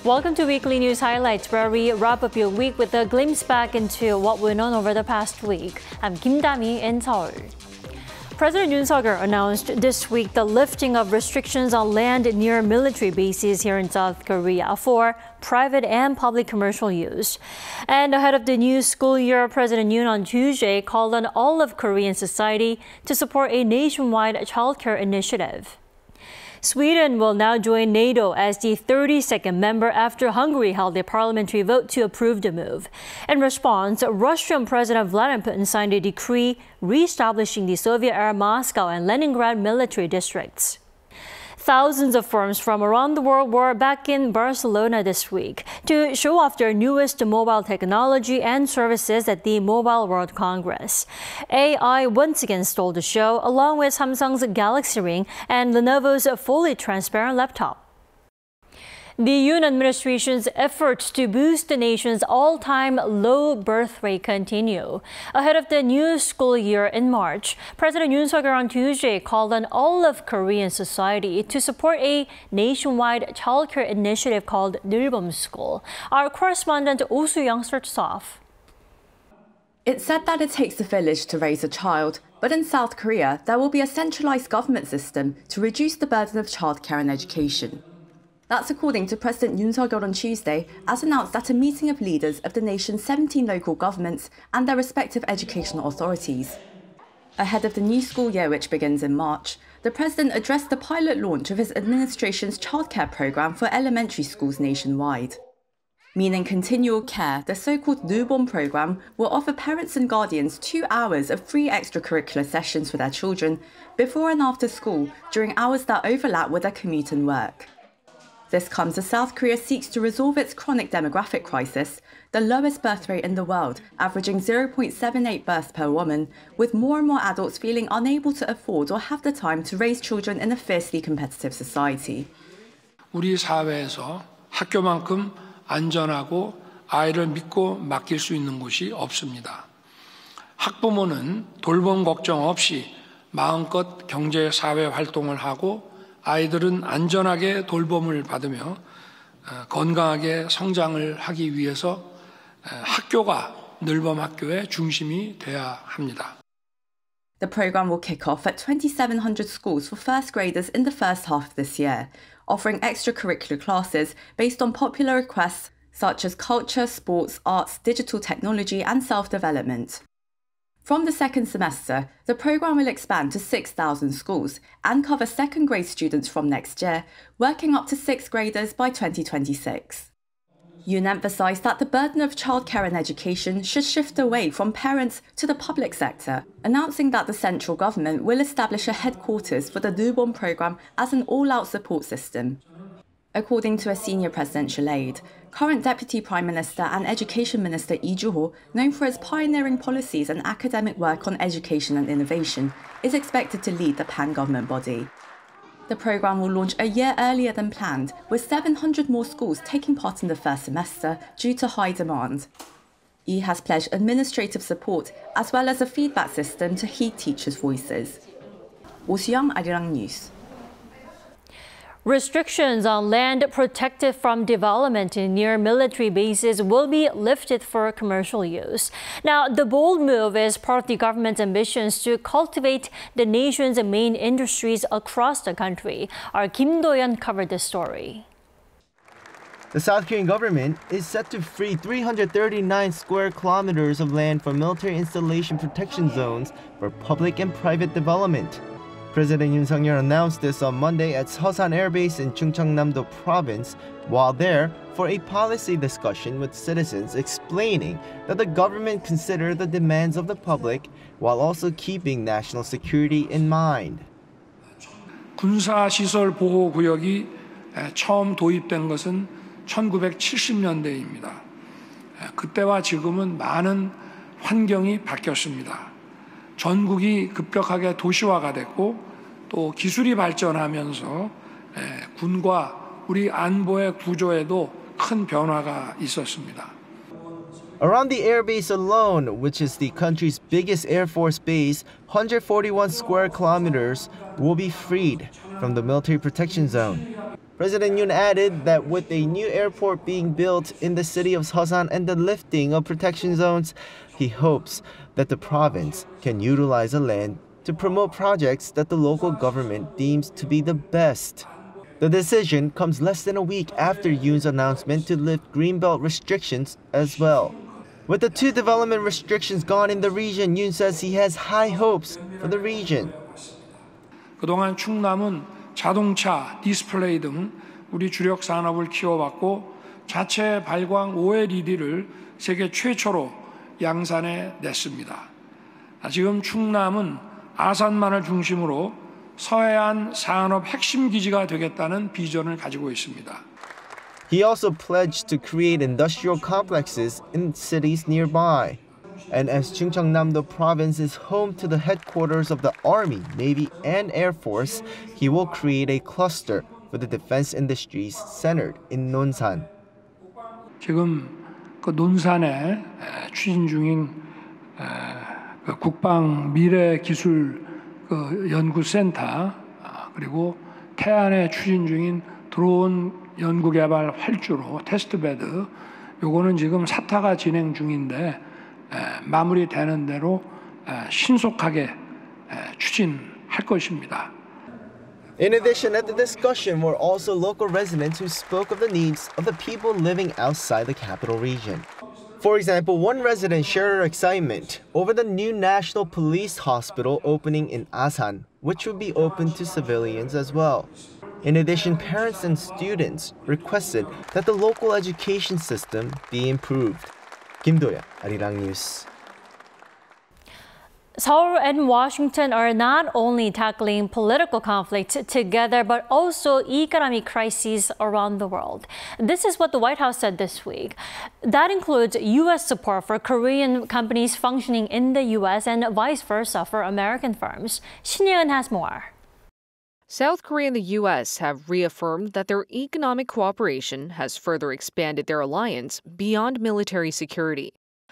Welcome to Weekly News Highlights, where we wrap up your week with a glimpse back into what went on over the past week. I'm Kim Dami in Seoul. President Yoon Suk Yeol announced this week the lifting of restrictions on land near military bases here in South Korea for private and public commercial use. And ahead of the new school year, President Yoon on Tuesday called on all of Korean society to support a nationwide childcare initiative. Sweden will now join NATO as the 32nd member after Hungary held a parliamentary vote to approve the move. In response, Russian President Vladimir Putin signed a decree reestablishing the Soviet-era Moscow and Leningrad military districts. Thousands of firms from around the world were back in Barcelona this week to show off their newest mobile technology and services at the Mobile World Congress. AI once again stole the show, along with Samsung's Galaxy Ring and Lenovo's fully transparent laptop. The Yoon administration's efforts to boost the nation's all-time low birth rate continue. Ahead of the new school year in March, President Yoon Suk Yeol on Tuesday called on all of Korean society to support a nationwide childcare initiative called Nilbom School. Our correspondent Oh Soo-young starts off. It's said that it takes a village to raise a child, but in South Korea, there will be a centralized government system to reduce the burden of childcare and education. That's according to President Yoon Suk Yeol on Tuesday, as announced at a meeting of leaders of the nation's 17 local governments and their respective educational authorities. Ahead of the new school year, which begins in March, the president addressed the pilot launch of his administration's childcare program for elementary schools nationwide. Meaning continual care, the so-called Nilbom program will offer parents and guardians 2 hours of free extracurricular sessions for their children before and after school during hours that overlap with their commute and work. This comes as South Korea seeks to resolve its chronic demographic crisis, the lowest birth rate in the world, averaging 0.78 births per woman, with more and more adults feeling unable to afford or have the time to raise children in a fiercely competitive society. 우리 사회에서 학교만큼 안전하고 아이를 믿고 맡길 수 있는 곳이 없습니다. 학부모는 돌봄 걱정 없이 마음껏 경제 사회 활동을 하고 아이들은 안전하게 돌봄을 받으며 건강하게 성장을 하기 위해서 학교가 늘범 학교의 중심이 돼야 합니다. The program will kick off at 2,700 schools for first graders in the first half of this year, offering extracurricular classes based on popular requests such as culture, sports, arts, digital technology and self-development. From the second semester, the program will expand to 6,000 schools and cover second grade students from next year, working up to sixth graders by 2026. Yoon emphasized that the burden of childcare and education should shift away from parents to the public sector, announcing that the central government will establish a headquarters for the Nilbom program as an all-out support system. According to a senior presidential aide, current Deputy Prime Minister and Education Minister Lee Joo-ho, known for his pioneering policies and academic work on education and innovation, is expected to lead the pan-government body. The program will launch a year earlier than planned, with 700 more schools taking part in the first semester due to high demand. Lee has pledged administrative support as well as a feedback system to heed teachers' voices. Oh Soo-young, Arirang News. Restrictions on land protected from development near military bases will be lifted for commercial use. Now, the bold move is part of the government's ambitions to cultivate the nation's main industries across the country. Our Kim Do-yeon covered this story. The South Korean government is set to free 339 square kilometers of land for military installation protection zones for public and private development. President Yoon Suk Yeol announced this on Monday at Seosan Air Base in Chungcheongnam-do Province, while there for a policy discussion with citizens explaining that the government considered the demands of the public while also keeping national security in mind. 군사시설 보호구역이 처음 도입된 것은 1970년대입니다. 그때와 지금은 많은 환경이 바뀌었습니다. 전국이 급격하게 도시화가 됐고 또 기술이 발전하면서 군과 우리 안보의 구조에도 큰 변화가 있었습니다. Around the airbase alone, which is the country's biggest Air Force base, 141 square kilometers will be freed from the military protection zone. President Yoon added that with a new airport being built in the city of Seoul and the lifting of protection zones, he hopes that the province can utilize the land to promote projects that the local government deems to be the best. The decision comes less than a week after Yoon's announcement to lift greenbelt restrictions as well. With the 2 development restrictions gone in the region, Yoon says he has high hopes for the region. 그동안 충남은 자동차, 디스플레이 등 우리 주력 산업을 키워왔고 자체 발광 OLED를 세계 최초로 양산해 냈습니다. 지금 충남은 아산만을 중심으로 서해안 산업 핵심 기지가 되겠다는 비전을 가지고 있습니다. He also pledged to create industrial complexes in cities nearby. And as Chungcheongnam-do province is home to the headquarters of the Army, Navy, and Air Force, he will create a cluster for the defense industries centered in Nonsan. 지금 그 논산에 추진 중인 국방 미래 기술 연구센터 그리고 태안에 추진 중인 드론 연구개발 활주로 테스트베드 요거는 지금 사타가 진행 중인데 마무리되는 대로 신속하게 추진할 것입니다. In addition, at the discussion were also local residents who spoke of the needs of the people living outside the capital region. For example, one resident shared her excitement over the new National Police Hospital opening in Asan, which would be open to civilians as well. In addition, parents and students requested that the local education system be improved. Kim Dami, Arirang News. Seoul and Washington are not only tackling political conflicts together, but also economic crises around the world. This is what the White House said this week. That includes U.S. support for Korean companies functioning in the U.S. and vice versa for American firms. Shin Yeon has more. South Korea and the U.S. have reaffirmed that their economic cooperation has further expanded their alliance beyond military security.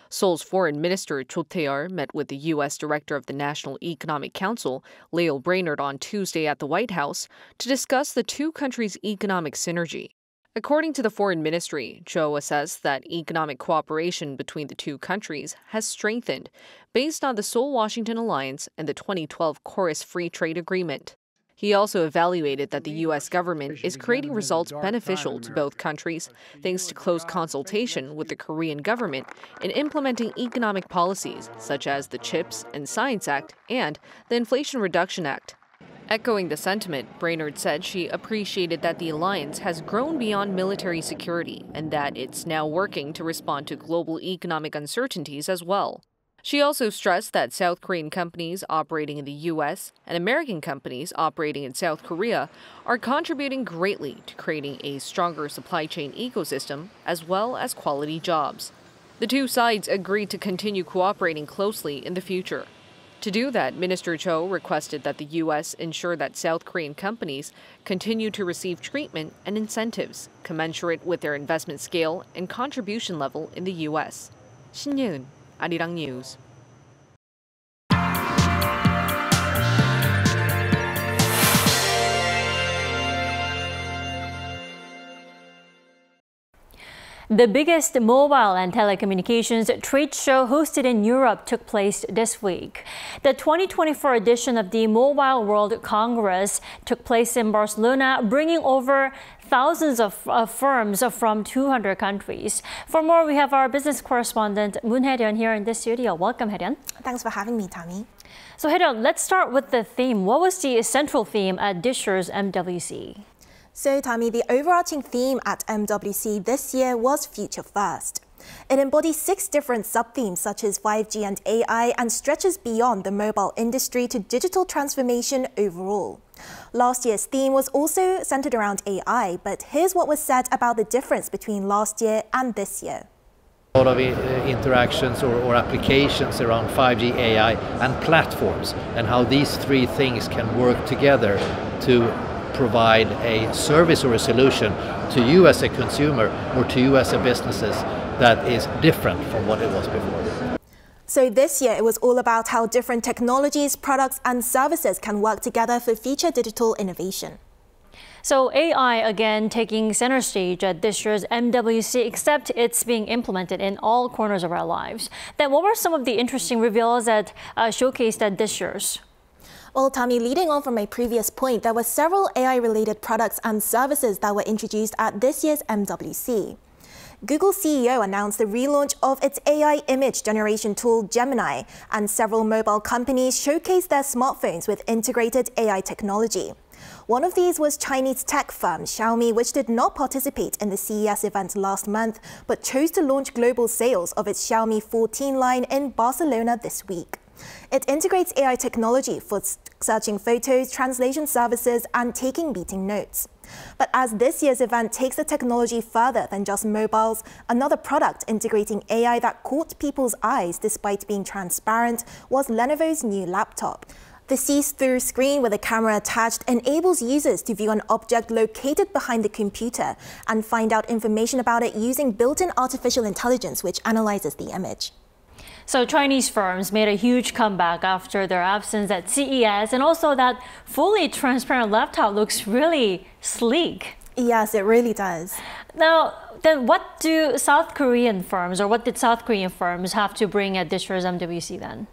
Seoul's Foreign Minister Cho Tae-yeol met with the U.S. Director of the National Economic Council, Lael Brainerd, on Tuesday at the White House to discuss the two countries' economic synergy. According to the Foreign Ministry, Cho assessed that economic cooperation between the two countries has strengthened based on the Seoul-Washington alliance and the 2012 Chorus Free Trade Agreement. He also evaluated that the U.S. government is creating results beneficial to both countries thanks to close consultation with the Korean government in implementing economic policies such as the CHIPS and Science Act and the Inflation Reduction Act. Echoing the sentiment, Brainerd said she appreciated that the alliance has grown beyond military security and that it's now working to respond to global economic uncertainties as well. She also stressed that South Korean companies operating in the U.S. and American companies operating in South Korea are contributing greatly to creating a stronger supply chain ecosystem as well as quality jobs. The two sides agreed to continue cooperating closely in the future. To do that, Minister Cho requested that the U.S. ensure that South Korean companies continue to receive treatment and incentives commensurate with their investment scale and contribution level in the U.S. Shin Yeon, Arirang News. The biggest mobile and telecommunications trade show hosted in Europe took place this week. The 2024 edition of the Mobile World Congress took place in Barcelona, bringing over thousands of firms from 200 countries. For more, we have our business correspondent Moon Hae-ryun here in the studio. Welcome, Hae-ryun. Thanks for having me, Dami. So, Hae-ryun, let's start with the theme. What was the central theme at this year's MWC? So, Tammy, the overarching theme at MWC this year was Future First. It embodies 6 different sub-themes such as 5G and AI and stretches beyond the mobile industry to digital transformation overall. Last year's theme was also centered around AI, but here's what was said about the difference between last year and this year. A lot of interactions or applications around 5G, AI and platforms, and how these 3 things can work together to provide a service or a solution to you as a consumer or to you as a businesses that is different from what it was before. So this year it was all about how different technologies, products and services can work together for future digital innovation. So AI again taking center stage at this year's MWC, except it's being implemented in all corners of our lives. Then what were some of the interesting reveals that showcased at this year's? Well, Tammy, leading on from my previous point, there were several AI-related products and services that were introduced at this year's MWC. Google CEO announced the relaunch of its AI image generation tool Gemini, and several mobile companies showcased their smartphones with integrated AI technology. One of these was Chinese tech firm Xiaomi, which did not participate in the CES event last month, but chose to launch global sales of its Xiaomi 14 line in Barcelona this week. It integrates AI technology for searching photos, translation services, and taking meeting notes. But as this year's event takes the technology further than just mobiles, another product integrating AI that caught people's eyes despite being transparent was Lenovo's new laptop. The see-through screen with a camera attached enables users to view an object located behind the computer and find out information about it using built-in artificial intelligence, which analyzes the image. So Chinese firms made a huge comeback after their absence at CES, and also that fully transparent laptop looks really sleek. Yes, it really does. Now, then what do South Korean firms, or what did South Korean firms have to bring at this year's MWC then?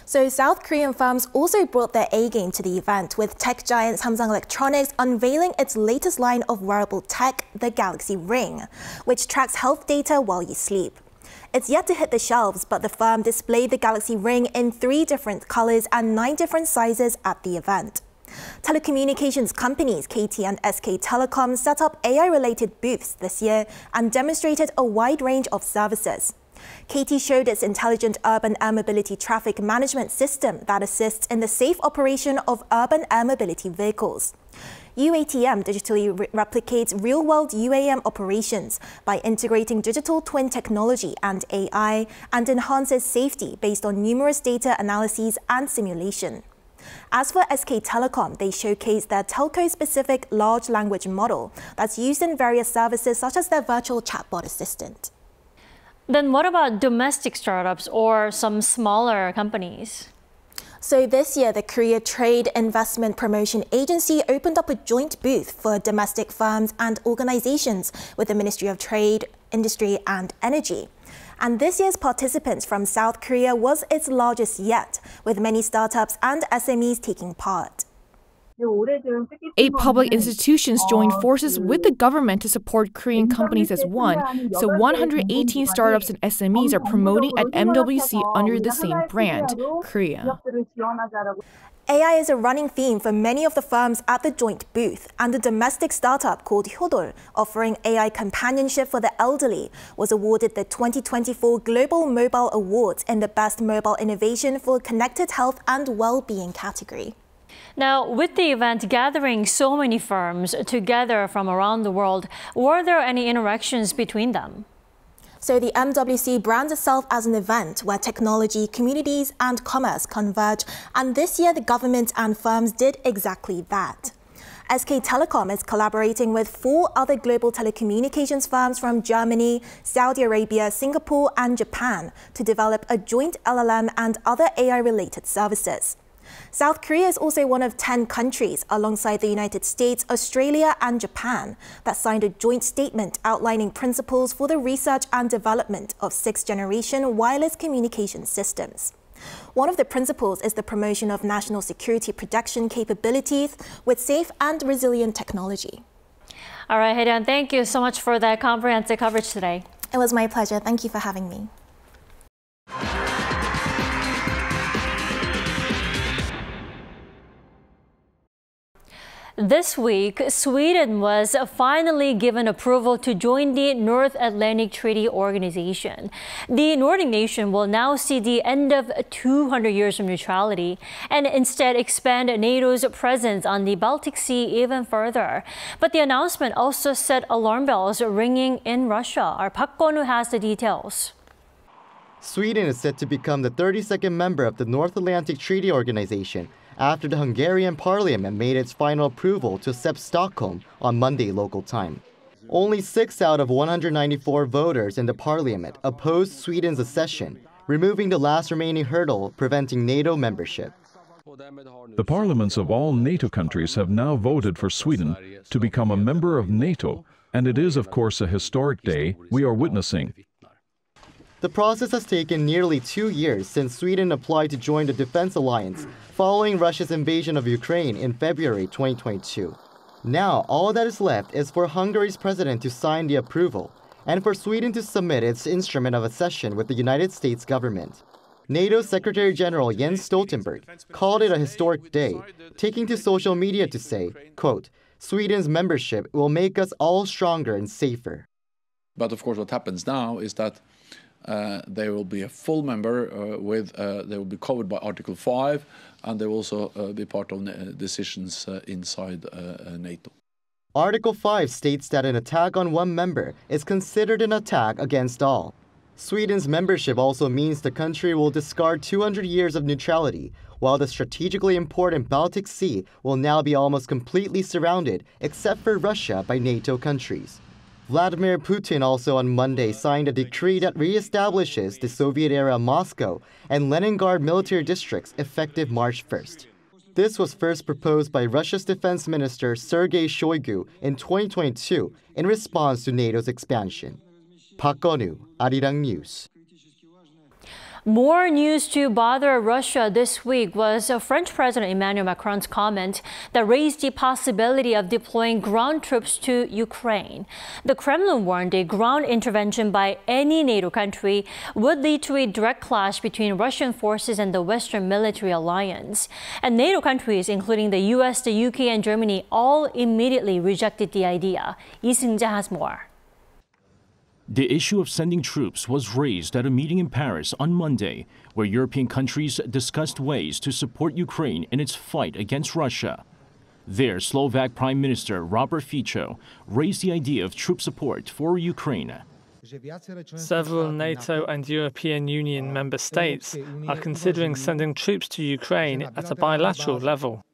So South Korean firms also brought their A-game to the event, with tech giant Samsung Electronics unveiling its latest line of wearable tech, the Galaxy Ring, which tracks health data while you sleep. It's yet to hit the shelves, but the firm displayed the Galaxy Ring in 3 different colors and 9 different sizes at the event. Telecommunications companies KT and SK Telecom set up AI-related booths this year and demonstrated a wide range of services. KT showed its intelligent urban air mobility traffic management system that assists in the safe operation of urban air mobility vehicles. UATM digitally replicates real-world UAM operations by integrating digital twin technology and AI, and enhances safety based on numerous data analyses and simulation. As for SK Telecom, they showcased their telco-specific large language model that's used in various services such as their virtual chatbot assistant. Then what about domestic startups or some smaller companies? So this year, the Korea Trade Investment Promotion Agency opened up a joint booth for domestic firms and organizations with the Ministry of Trade, Industry and Energy. And this year's participants from South Korea was its largest yet, with many startups and SMEs taking part. 8 public institutions joined forces with the government to support Korean companies as one, so 118 startups and SMEs are promoting at MWC under the same brand, Korea. AI is a running theme for many of the firms at the joint booth, and a domestic startup called Hyodol, offering AI companionship for the elderly, was awarded the 2024 Global Mobile Awards in the Best Mobile Innovation for Connected Health and Well-being category. Now, with the event gathering so many firms together from around the world, were there any interactions between them? So the MWC brands itself as an event where technology, communities and commerce converge, and this year the government and firms did exactly that. SK Telecom is collaborating with 4 other global telecommunications firms from Germany, Saudi Arabia, Singapore and Japan to develop a joint LLM and other AI-related services. South Korea is also one of 10 countries, alongside the United States, Australia and Japan, that signed a joint statement outlining principles for the research and development of 6th-generation wireless communication systems. One of the principles is the promotion of national security protection capabilities with safe and resilient technology. All right, Hae-ryun, thank you so much for that comprehensive coverage today. It was my pleasure. Thank you for having me. This week, Sweden was finally given approval to join the North Atlantic Treaty Organization. The Nordic nation will now see the end of 200 years of neutrality and instead expand NATO's presence on the Baltic Sea even further. But the announcement also set alarm bells ringing in Russia. Our Park Kwon-woo has the details. Sweden is set to become the 32nd member of the North Atlantic Treaty Organization after the Hungarian parliament made its final approval to accept Stockholm on Monday local time. Only 6 out of 194 voters in the parliament opposed Sweden's accession, removing the last remaining hurdle preventing NATO membership. The parliaments of all NATO countries have now voted for Sweden to become a member of NATO, and it is, of course, a historic day we are witnessing. The process has taken nearly 2 years since Sweden applied to join the defense alliance following Russia's invasion of Ukraine in February 2022. Now, all that is left is for Hungary's president to sign the approval and for Sweden to submit its instrument of accession with the United States government. NATO Secretary General Jens Stoltenberg called it a historic day, taking to social media to say, quote, "Sweden's membership will make us all stronger and safer." But of course what happens now is that they will be a full member they will be covered by Article 5, and they will also be part of decisions inside NATO. Article 5 states that an attack on one member is considered an attack against all. Sweden's membership also means the country will discard 200 years of neutrality, while the strategically important Baltic Sea will now be almost completely surrounded, except for Russia, by NATO countries. Vladimir Putin also on Monday signed a decree that reestablishes the Soviet-era Moscow and Leningrad military districts effective March 1st. This was first proposed by Russia's defense minister Sergei Shoigu in 2022 in response to NATO's expansion. Park Gonu, Arirang News. More news to bother Russia this week was French President Emmanuel Macron's comment that raised the possibility of deploying ground troops to Ukraine. The Kremlin warned a ground intervention by any NATO country would lead to a direct clash between Russian forces and the Western military alliance. And NATO countries, including the US, the UK, and Germany, all immediately rejected the idea. Lee Seung-jae has more. The issue of sending troops was raised at a meeting in Paris on Monday, where European countries discussed ways to support Ukraine in its fight against Russia. There, Slovak Prime Minister Robert Fico raised the idea of troop support for Ukraine. Several NATO and European Union member states are considering sending troops to Ukraine at a bilateral level.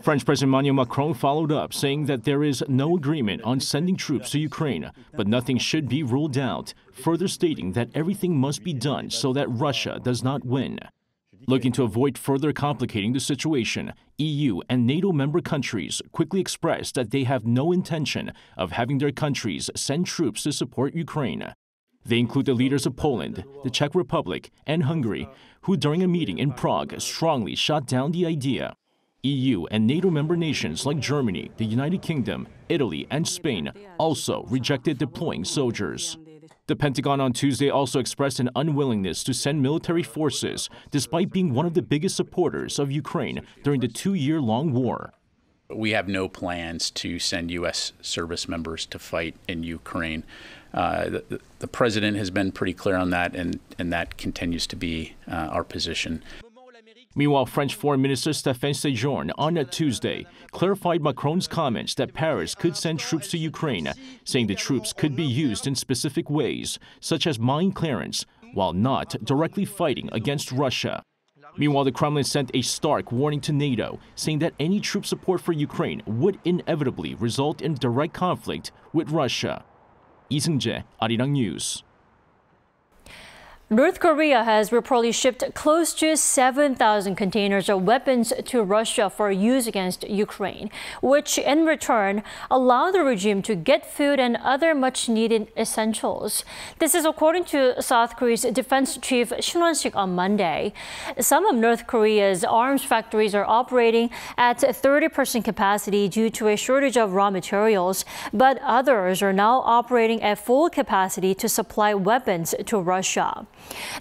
French President Emmanuel Macron followed up, saying that there is no agreement on sending troops to Ukraine, but nothing should be ruled out, further stating that everything must be done so that Russia does not win. Looking to avoid further complicating the situation, EU and NATO member countries quickly expressed that they have no intention of having their countries send troops to support Ukraine. They include the leaders of Poland, the Czech Republic, and Hungary, who during a meeting in Prague strongly shot down the idea. EU and NATO member nations like Germany, the United Kingdom, Italy, and Spain also rejected deploying soldiers. The Pentagon on Tuesday also expressed an unwillingness to send military forces, despite being one of the biggest supporters of Ukraine during the 2-year-long war. We have no plans to send U.S. service members to fight in Ukraine. The president has been pretty clear on that, and that continues to be our position. Meanwhile, French Foreign Minister Stéphane Séjourné on Tuesday clarified Macron's comments that Paris could send troops to Ukraine, saying the troops could be used in specific ways, such as mine clearance, while not directly fighting against Russia. Meanwhile, the Kremlin sent a stark warning to NATO, saying that any troop support for Ukraine would inevitably result in direct conflict with Russia. Lee Seung-jae, Arirang News. North Korea has reportedly shipped close to 7,000 containers of weapons to Russia for use against Ukraine, which in return allow the regime to get food and other much-needed essentials. This is according to South Korea's defense chief Shin Won-sik on Monday. Some of North Korea's arms factories are operating at 30% capacity due to a shortage of raw materials, but others are now operating at full capacity to supply weapons to Russia.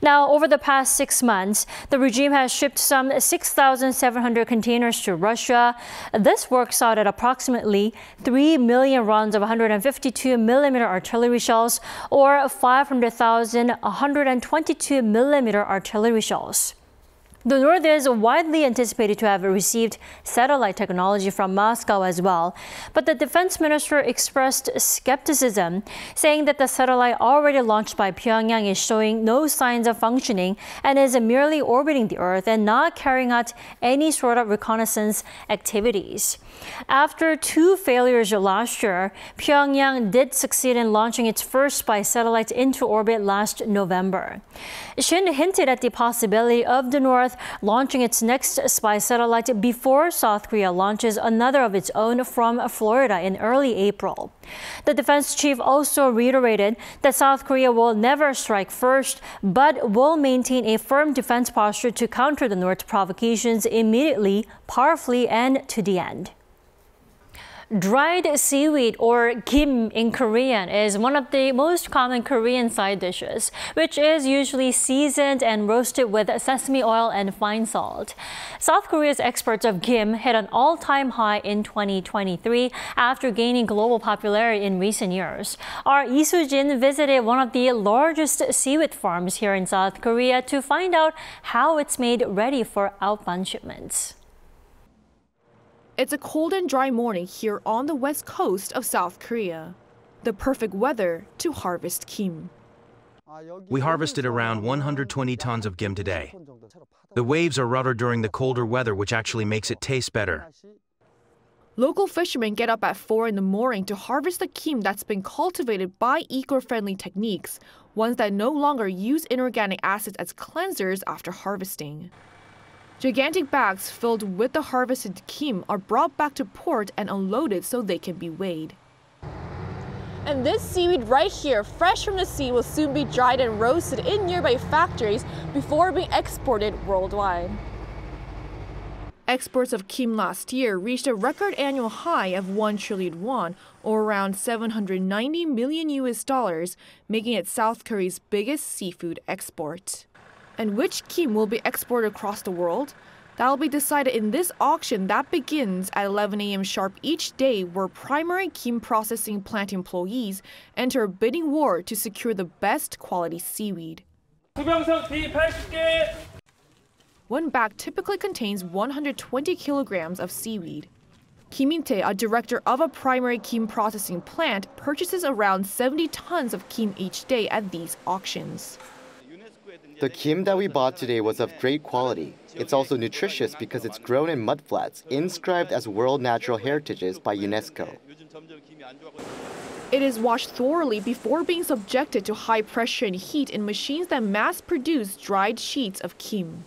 Now, over the past 6 months, the regime has shipped some 6,700 containers to Russia. This works out at approximately 3 million rounds of 152mm artillery shells or 500,000 122mm artillery shells. The North is widely anticipated to have received satellite technology from Moscow as well, but the defense minister expressed skepticism, saying that the satellite already launched by Pyongyang is showing no signs of functioning and is merely orbiting the Earth and not carrying out any sort of reconnaissance activities. After 2 failures last year, Pyongyang did succeed in launching its first spy satellite into orbit last November. Shin hinted at the possibility of the North North, launching its next spy satellite before South Korea launches another of its own from Florida in early April. The defense chief also reiterated that South Korea will never strike first, but will maintain a firm defense posture to counter the North's provocations immediately, powerfully, and to the end. Dried seaweed, or kim in Korean, is one of the most common Korean side dishes, which is usually seasoned and roasted with sesame oil and fine salt. South Korea's exports of kim hit an all-time high in 2023 after gaining global popularity in recent years. Our Lee Soo-jin visited one of the largest seaweed farms here in South Korea to find out how it's made ready for outbound shipments. It's a cold and dry morning here on the west coast of South Korea. The perfect weather to harvest kim. We harvested around 120 tons of kim today. The waves are rougher during the colder weather, which actually makes it taste better. Local fishermen get up at 4 in the morning to harvest the kim that's been cultivated by eco-friendly techniques, ones that no longer use inorganic acids as cleansers after harvesting. Gigantic bags filled with the harvested kim are brought back to port and unloaded so they can be weighed. And this seaweed right here, fresh from the sea, will soon be dried and roasted in nearby factories before being exported worldwide. Exports of kim last year reached a record annual high of 1 trillion won, or around $790 million, making it South Korea's biggest seafood export. And which kim will be exported across the world? That'll be decided in this auction that begins at 11 a.m. sharp each day, where primary kim processing plant employees enter a bidding war to secure the best quality seaweed. One bag typically contains 120 kilograms of seaweed. Kim In-tae, a director of a primary kim processing plant, purchases around 70 tons of kim each day at these auctions. The kim that we bought today was of great quality. It's also nutritious because it's grown in mudflats, inscribed as World Natural Heritages by UNESCO. It is washed thoroughly before being subjected to high pressure and heat in machines that mass-produce dried sheets of kim.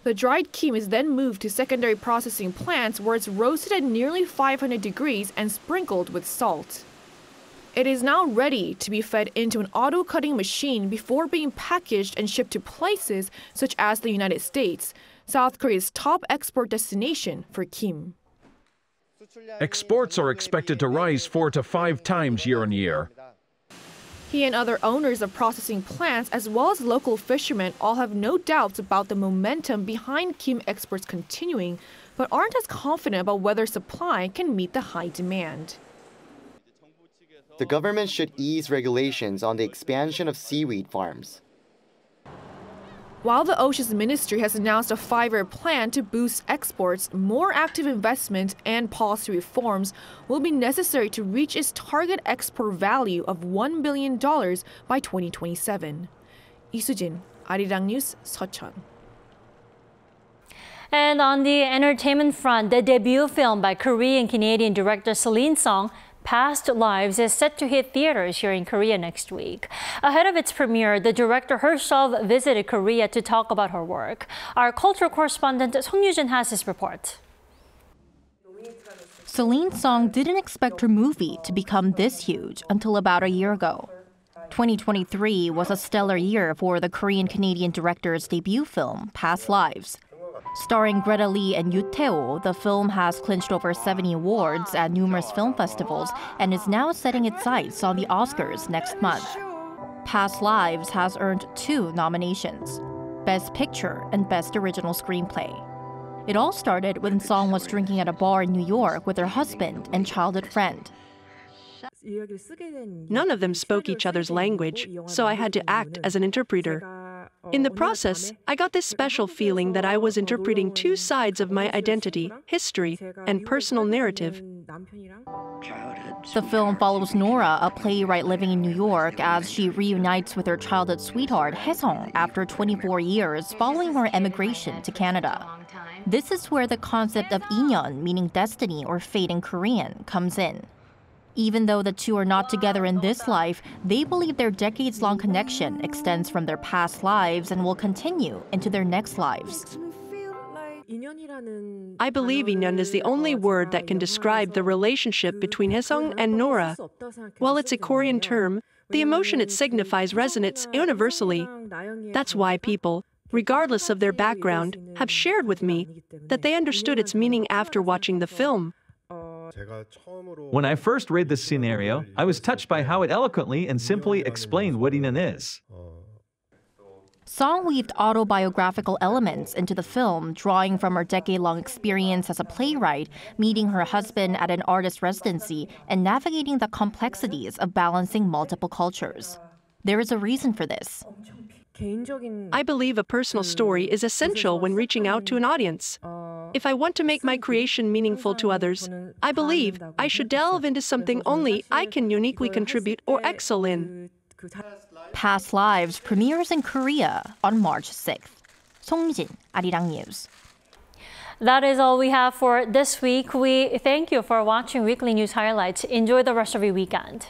The dried kim is then moved to secondary processing plants where it's roasted at nearly 500 degrees and sprinkled with salt. It is now ready to be fed into an auto-cutting machine before being packaged and shipped to places such as the United States, South Korea's top export destination for kim. Exports are expected to rise 4 to 5 times year on year. He and other owners of processing plants, as well as local fishermen, all have no doubts about the momentum behind kim exports continuing, but aren't as confident about whether supply can meet the high demand. The government should ease regulations on the expansion of seaweed farms. While the Oceans Ministry has announced a 5-year plan to boost exports, more active investment and policy reforms will be necessary to reach its target export value of $1 billion by 2027. Lee Soo-jin, Arirang News, Seoul. And on the entertainment front, the debut film by Korean-Canadian director Celine Song, Past Lives, is set to hit theaters here in Korea next week. Ahead of its premiere, the director herself visited Korea to talk about her work. Our cultural correspondent Song Yoo-jin has this report. Celine Song didn't expect her movie to become this huge until about a year ago. 2023 was a stellar year for the Korean-Canadian director's debut film, Past Lives. Starring Greta Lee and Yoo Tae-oh, the film has clinched over 70 awards at numerous film festivals and is now setting its sights on the Oscars next month. Past Lives has earned 2 nominations, Best Picture and Best Original Screenplay. It all started when Song was drinking at a bar in New York with her husband and childhood friend. None of them spoke each other's language, so I had to act as an interpreter. In the process, I got this special feeling that I was interpreting 2 sides of my identity, history, and personal narrative. The film follows Nora, a playwright living in New York, as she reunites with her childhood sweetheart, Hae-sung, after 24 years following her emigration to Canada. This is where the concept of inyeon, meaning destiny or fate in Korean, comes in. Even though the two are not together in this life, they believe their decades-long connection extends from their past lives and will continue into their next lives. I believe 인연 is the only word that can describe the relationship between Haesung and Nora. While it's a Korean term, the emotion it signifies resonates universally. That's why people, regardless of their background, have shared with me that they understood its meaning after watching the film. When I first read this scenario, I was touched by how it eloquently and simply explained what 인연 is. Song weaved autobiographical elements into the film, drawing from her decade-long experience as a playwright, meeting her husband at an artist residency, and navigating the complexities of balancing multiple cultures. There is a reason for this. I believe a personal story is essential when reaching out to an audience. If I want to make my creation meaningful to others, I believe I should delve into something only I can uniquely contribute or excel in. Past Lives premieres in Korea on March 6th. 송미진, Arirang News. That is all we have for this week. We thank you for watching Weekly News Highlights. Enjoy the rest of your weekend.